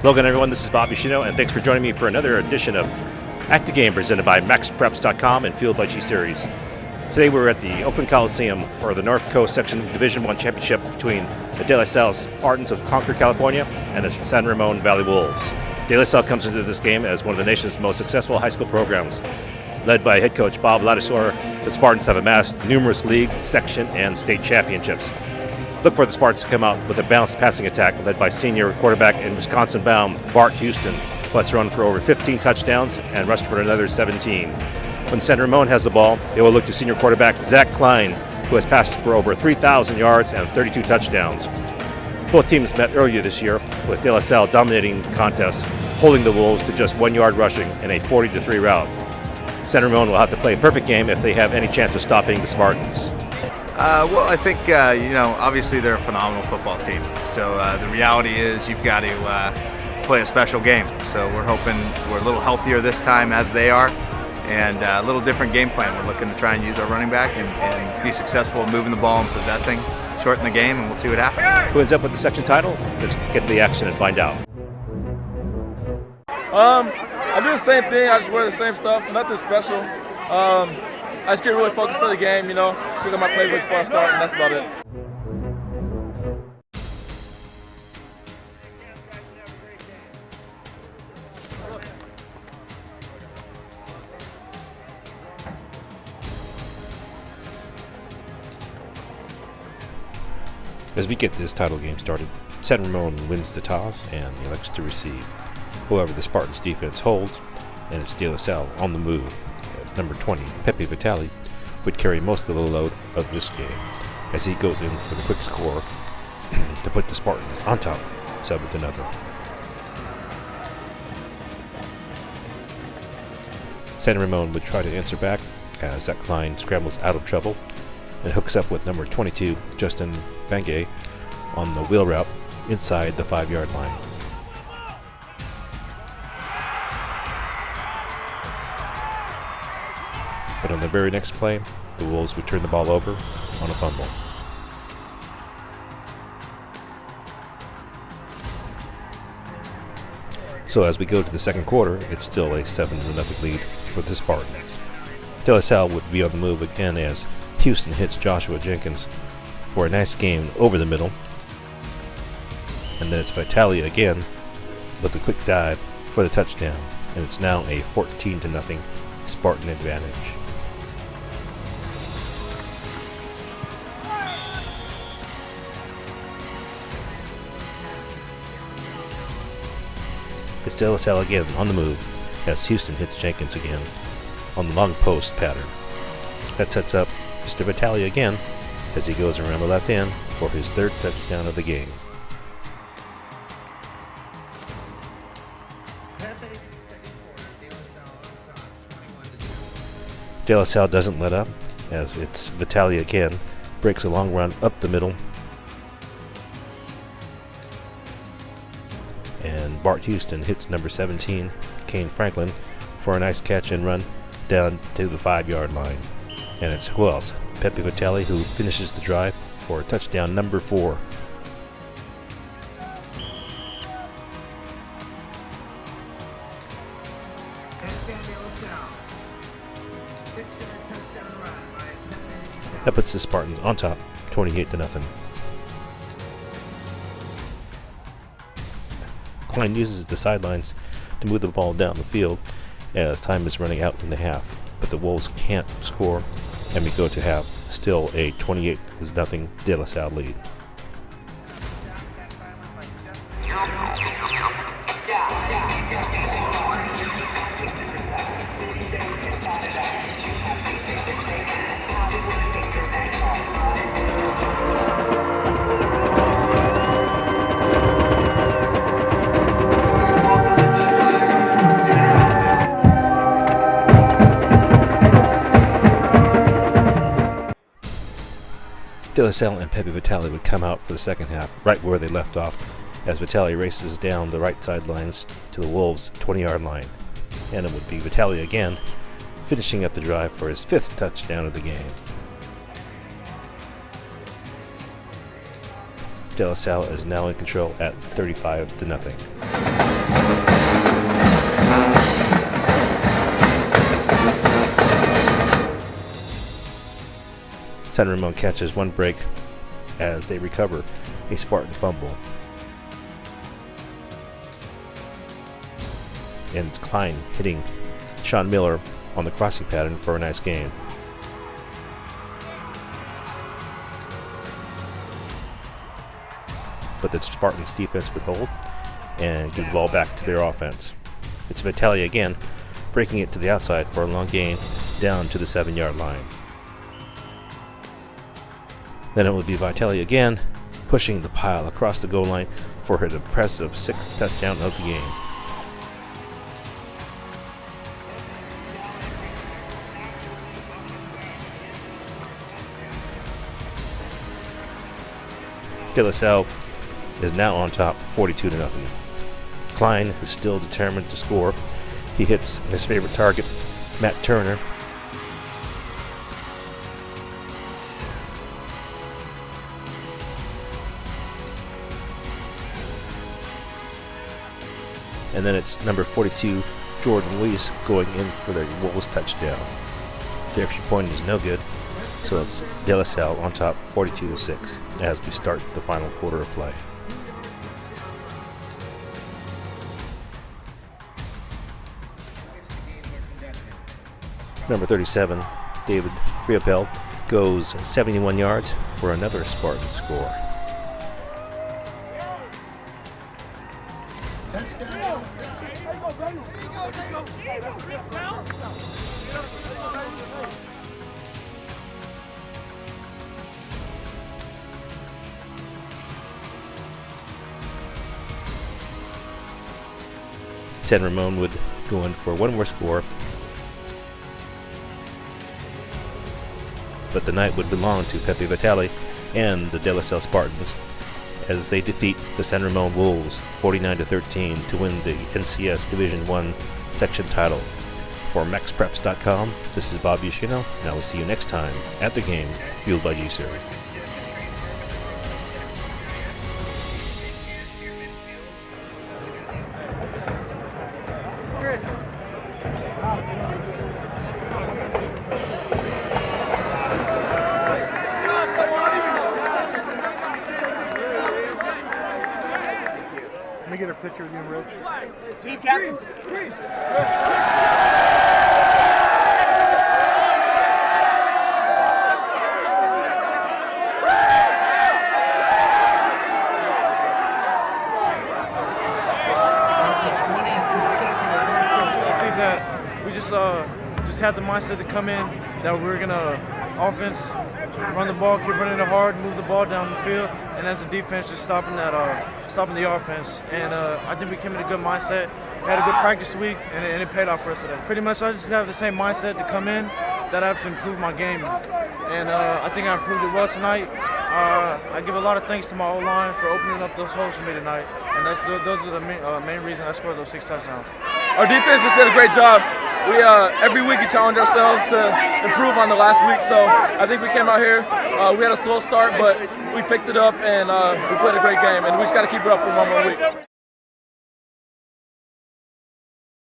Hello again, everyone. This is Bob Yoshino, and thanks for joining me for another edition of At the Game, presented by MaxPreps.com and Fueled by G-Series. Today we're at the Oakland Coliseum for the North Coast Section Division I Championship between the DeLaSalle Spartans of Concord, California, and the San Ramon Valley Wolves. DeLaSalle comes into this game as one of the nation's most successful high school programs. Led by head coach Bob Ladisor, the Spartans have amassed numerous league, section, and state championships. Look for the Spartans to come out with a balanced passing attack led by senior quarterback and Wisconsin-bound Bart Houston, who has run for over 15 touchdowns and rushed for another 17. When San Ramon has the ball, they will look to senior quarterback Zach Klein, who has passed for over 3,000 yards and 32 touchdowns. Both teams met earlier this year, with DeLaSalle dominating the contest, holding the Wolves to just 1 yard rushing in a 40-3 rout. San Ramon will have to play a perfect game if they have any chance of stopping the Spartans. Well, I think, obviously they're a phenomenal football team. So the reality is you've got to play a special game. So we're hoping we're a little healthier this time as they are, and a little different game plan. We're looking to try and use our running back and be successful moving the ball and possessing, shorten the game, and we'll see what happens. Who ends up with the section title? Let's get to the action and find out. I do the same thing. I just wear the same stuff. Nothing special. I just get really focused for the game, just look at my playbook before I start, and that's about it. As we get this title game started, San Ramon wins the toss and elects to receive. However, the Spartans defense holds, and it's DeLaSalle on the move, as number 20, Pepe Vitale, would carry most of the load of this game, as he goes in for the quick score to put the Spartans on top, 7-0. San Ramon would try to answer back as Zach Klein scrambles out of trouble and hooks up with number 22, Justin Bangay, on the wheel route inside the 5-yard line. But on the very next play, the Wolves would turn the ball over on a fumble. So as we go to the second quarter, it's still a 7-0 lead for the Spartans. DeLaSalle would be on the move again as Houston hits Joshua Jenkins for a nice game over the middle. And then it's Vitale again with a quick dive for the touchdown. And it's now a 14-0 Spartan advantage. It's DeLaSalle again on the move as Houston hits Jenkins again on the long post pattern. That sets up Mr. Vitale again as he goes around the left end for his third touchdown of the game. DeLaSalle doesn't let up as it's Vitale again, breaks a long run up the middle, and Bart Houston hits number 17, Kane Franklin, for a nice catch and run down to the 5-yard line. And it's who else? Pepe Vitale, who finishes the drive for touchdown number 4. That puts the Spartans on top, 28-0. Klein uses the sidelines to move the ball down the field as time is running out in the half, but the Wolves can't score, and we go to half, still a 28-0 DeLaSalle lead. DeLaSalle and Pepe Vitale would come out for the second half, right where they left off, as Vitale races down the right sidelines to the Wolves' 20-yard line. And it would be Vitale again, finishing up the drive for his 5th touchdown of the game. DeLaSalle is now in control at 35-0. San Ramon catches one break as they recover a Spartan fumble. And it's Klein hitting Sean Miller on the crossing pattern for a nice gain. But the Spartans defense would hold and give the ball back to their offense. It's Vitale again, breaking it to the outside for a long gain down to the 7-yard line. Then it would be Vitale again, pushing the pile across the goal line for her impressive 6th touchdown of the game. DeLaSalle is now on top 42-0. Klein is still determined to score. He hits his favorite target, Matt Turner. And then it's number 42, Jordan Weiss, going in for the Wolves touchdown. The extra point is no good, so it's DeLaSalle on top 42-6 as we start the final quarter of play. Number 37, David Riopel, goes 71 yards for another Spartan score. San Ramon would go in for one more score, but the night would belong to Pepe Vitale and the DeLaSalle Spartans as they defeat the San Ramon Wolves 49-13 to win the NCS Division I section title. For MaxPreps.com, this is Bob Yoshino, and I will see you next time at the game, fueled by G-Series. Let me get a picture of you and Rich. Team captain. I think that we just had the mindset to come in that we were gonna offense, run the ball, keep running it hard, move the ball down the field, and as a defense, just stopping the offense. And I think we came in a good mindset. We had a good practice week, and it paid off for us today. Pretty much, I just have the same mindset to come in that I have to improve my game, and I think I improved it well tonight. I give a lot of thanks to my O-line for opening up those holes for me tonight, and those are the main reason I scored those 6 touchdowns. Our defense just did a great job. We every week we challenge ourselves to improve on the last week, so I think we came out here. We had a slow start, but we picked it up and we played a great game, and we just got to keep it up for one more week.